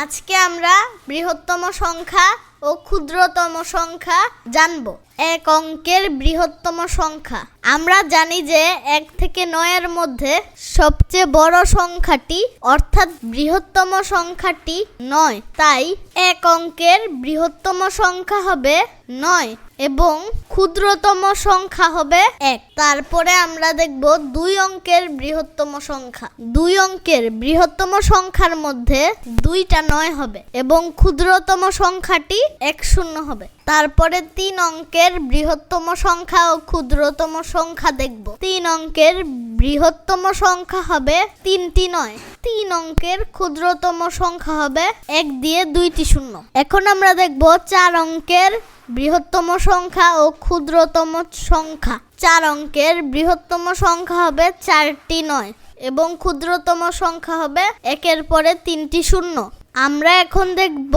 আজকে আমরা বৃহত্তম সংখ্যা ও ক্ষুদ্রতম সংখ্যা জানব। এক অঙ্কের বৃহত্তম সংখ্যা। আমরা জানি যে 1 থেকে 9 এর মধ্যে সবচেয়ে বড় সংখ্যাটি অর্থাৎ বৃহত্তম সংখ্যাটি 9। তাই এক অঙ্কের বৃহত্তম সংখ্যা হবে 9 এবং ক্ষুদ্রতম সংখ্যা হবে 1। তারপরে আমরা দেখব 2 অঙ্কের বৃহত্তম সংখ্যা। 2 অঙ্কের বৃহত্তম সংখ্যার মধ্যে 2টা 9 হবে এবং ক্ষুদ্রতম সংখ্যাটি 10 হবে। তারপরে 3 অঙ্কের বৃহত্তম সংখ্যা ও ক্ষুদ্রতম সংখ্যা দেখব। 3 অঙ্কের বৃহত্তম সংখ্যা হবে 3টি 9। 3 অঙ্কের ক্ষুদ্রতম সংখ্যা হবে 1 দিয়ে 2টি 0। এখন আমরা দেখব 4 অঙ্কের বৃহত্তম সংখ্যা ও ক্ষুদ্রতম সংখ্যা। 4 অঙ্কের বৃহত্তম সংখ্যা হবে 4টি 9 এবং ক্ষুদ্রতম সংখ্যা হবে 1-এর পরে 3টি 0। আমরা এখন দেখব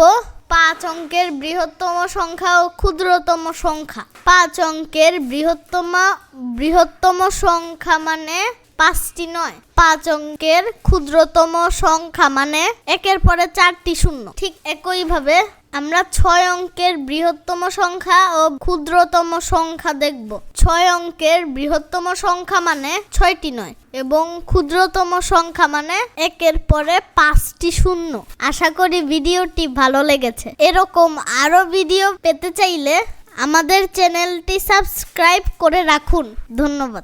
5 অঙ্কের বৃহত্তম সংখ্যা ও ক্ষুদ্রতম সংখ্যা। 5 অঙ্কের বৃহত্তম সংখ্যা মানে 5টি 9। 5 অঙ্কের ক্ষুদ্রতম সংখ্যা মানে 1-এর পরে 4টি 0। ঠিক একইভাবে আমরা 6 অঙ্কের বৃহত্তম সংখ্যা ও ক্ষুদ্রতম সংখ্যা দেখব। 6 অঙ্কের বৃহত্তম সংখ্যা মানে 6টি 9 এবং ক্ষুদ্রতম সংখ্যা মানে 1-এর পরে 5টি 0। আশা করি ভিডিওটি ভালো লেগেছে। এরকম আরো ভিডিও পেতে চাইলে আমাদের চ্যানেলটি সাবস্ক্রাইব করে রাখুন। ধন্যবাদ।